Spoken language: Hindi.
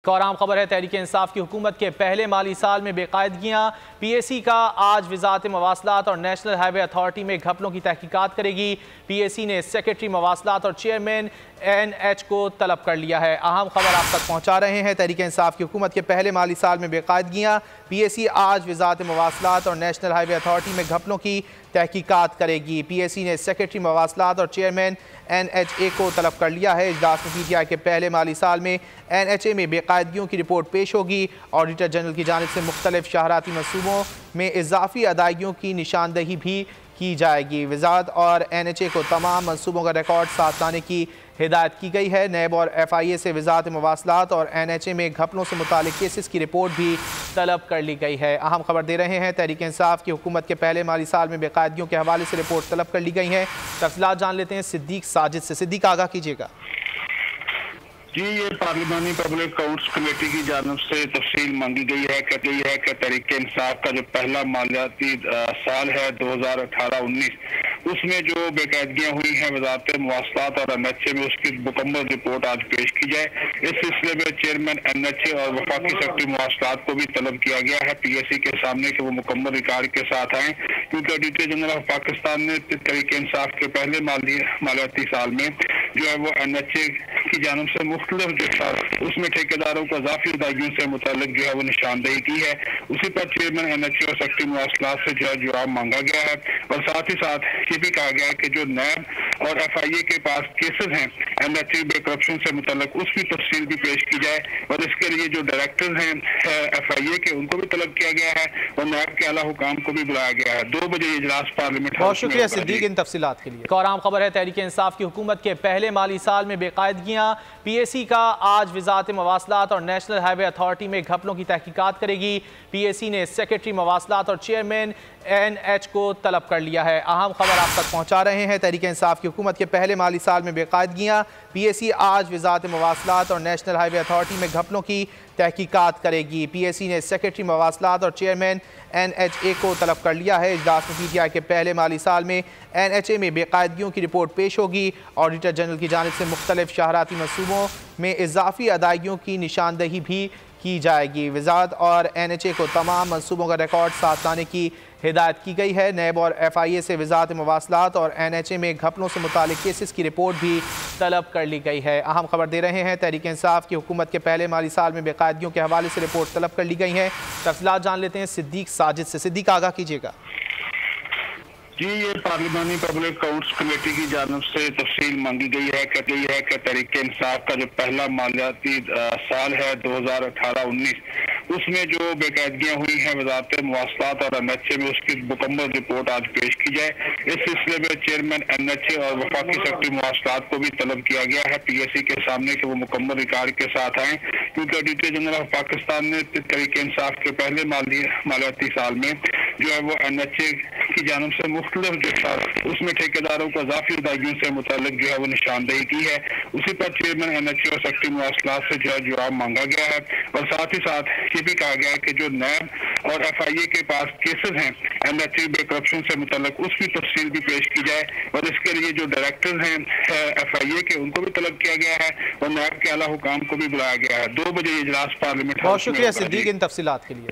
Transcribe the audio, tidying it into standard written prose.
और आम खबर है, तहरीक इंसाफ की हुकूमत के पहले माली साल में बेकायदगियाँ। PAC का आज वज़ारत मवासलात और नेशनल हाईवे अथॉरिटी में घपलों की तहकीकात करेगी। PAC ने सेक्रेटरी मवासलात और चेयरमैन NH को तलब कर लिया है। अहम खबर आप तक पहुँचा रहे हैं। तहरीक इंसाफ की हुकूमत के पहले माली साल में बेकायदगियाँ। PAC आज वज़ारत मवासलात और नेशनल हाईवे अथॉरिटी में घपलों की तहकीकात करेगी। PAC ने सेक्रेटरी मवासलात और चेयरमैन NHA को तलब कर लिया है। इजलास में PTI के पहले माली साल में NHA में बेकायदगियों की रिपोर्ट पेश होगी। ऑडिटर जनरल की जानिब से मुख्तलिफ शहराती मनसूबों में इजाफी अदायगियों की निशानदही भी की जाएगी। वजारत और NHA को तमाम मनसूबों का रिकॉर्ड साथ लाने की हिदायत की गई है। नैब और FIA से वजारत मवासलात और NHA में घपलों से मुतालिक केसेस की रिपोर्ट भी तलब कर ली गई है। अहम खबर दे रहे हैं, तहरीक इंसाफ की हुकूमत के पहले माली साल में बेकायदगियों के हवाले से रिपोर्ट तलब कर ली गई है। तफसीलात जान लेते हैं सिद्दीक साजिद से। सिद्दीक, आगाह कीजिएगा। जी, ये पार्लिमानी पब्लिक अकाउंट्स कमेटी की जानब से तफसील मांगी गई है। कहती है कि तहरीक इंसाफ का जो पहला मालियाती साल है 2018-19 उसमें जो बेकायदगियां हुई हैं वजारत मवासलात और NHA में, उसकी मुकम्मल रिपोर्ट आज पेश की जाए। इस सिलसिले में चेयरमैन NHA और वफाकी सेक्रेटरी मवासलात को भी तलब किया गया है PAC के सामने कि वो मुकम्मल रिकॉर्ड के साथ आएँ, क्योंकि ऑडिटर जनरल ऑफ पाकिस्तान ने तहरीक इंसाफ के पहले मालियाती साल में जो है वो NHA की जानब से मुख्तलिफ जो था उसमें ठेकेदारों को इजाफी अदायगियों से मुतालिक जो है वो निशानदेही की है। उसी पर चेयरमैन NHA और सेक्रेटरी मवासलात से जो है जवाब मांगा गया है। और साथ ही साथ ये भी कहा गया है कि जो नैब और FIA के पास केसेस हैं NHA में करप्शन से मुतालिक, उसकी तफसील भी पेश की जाए। और इसके लिए जो डायरेक्टर्स हैं FIA के, उनको भी तलब किया गया है और नैब के आला हुकाम को भी बुलाया गया है। 2 बजे इजलास पार्लियामेंट। बहुत शुक्रिया सिद्दीक इन तफसीलात के लिए। एक और आम खबर है, तहरीक इंसाफ की हुकूमत के पहले माली साल में बेकायदगियाँ। PAC का आज वज़ारत मवासलात और नेशनल हाईवे अथॉरिटी में घपलों की तहकीकात करेगी। PAC ने सेक्रेटरी मवासलात और चेयरमैन NH को तलब कर लिया है। अहम खबर आप तक पहुँचा रहे हैं। तहरीक इंसाफ की हुकूमत के पहले माली साल में बेकायदगियाँ। PAC आज वज़ारत मवासलात और नेशनल हाईवे अथॉरिटी में घपलों की तहकीकात करेगी। PAC ने सेक्रेटरी मवासलात और चेयरमैन NHA को तलब कर लिया है। इजलास में PTI के पहले माली साल में NHA में बेकायदगियों की रिपोर्ट पेश होगी। ऑडिटर जनरल की जानिब से मुख्तलिफ शहराती मनसूबों में इजाफी अदायगियों की निशानदही भी की जाएगी। वजारत और NHA को तमाम मनसूबों का रिकॉर्ड साथ लाने की हिदायत की गई है। नैब और FIA से वजारत मवासलात और NHA में घपलों से मुतालिक केसेस की रिपोर्ट भी तलब कर ली गई है। अहम खबर दे रहे हैं, तहरीक इंसाफ की हुकूमत के पहले माली साल में बेकायदगियों के हवाले से रिपोर्ट तलब कर ली गई है। तफसीलात जान लेते हैं सिद्दीक साजिद से। सिद्दीक, आगाह कीजिएगा। जी, ये पार्लिमानी पब्लिक अकाउंट्स कमेटी की जानब से तफसील मांगी गई है। कहती है कि तहरीक इंसाफ का जो पहला मालियाती साल है 2018-19 उसमें जो बेकायदगियां हुई हैं वजारत मवासलात और NHA में, उसकी मुकम्मल रिपोर्ट आज पेश की जाए। इस सिलसिले में चेयरमैन NHA और वफाकी सेक्रेटरी मवासलात को भी तलब किया गया है PAC के सामने कि वो मुकम्मल रिकॉर्ड के साथ आएँ, क्योंकि ऑडिटर जनरल ऑफ पाकिस्तान ने तहरीक इंसाफ के पहले मालियाती साल में जो है वो NHA की जानब से मुख्तलिफ जो था उसमें ठेकेदारों को इजाफी अदायगियों से मुतालिक जो है वो निशानदेही की है। उसी पर चेयरमैन NHA और सेक्रेटरी मवासलात से जो है जवाब मांगा गया है। और साथ ही साथ ये भी कहा गया है कि जो नैब और FIA के पास केसेस हैं NHA में करप्शन से मुतालिक, उसकी तफसील भी पेश की जाए। और इसके लिए जो डायरेक्टर्स हैं FIA के, उनको भी तलब किया गया है और नैब के आला हुकाम को भी बुलाया गया है। 2 बजे इजलास पार्लियामेंट। बहुत शुक्रिया सिद्दीक इन तफसीलात के लिए।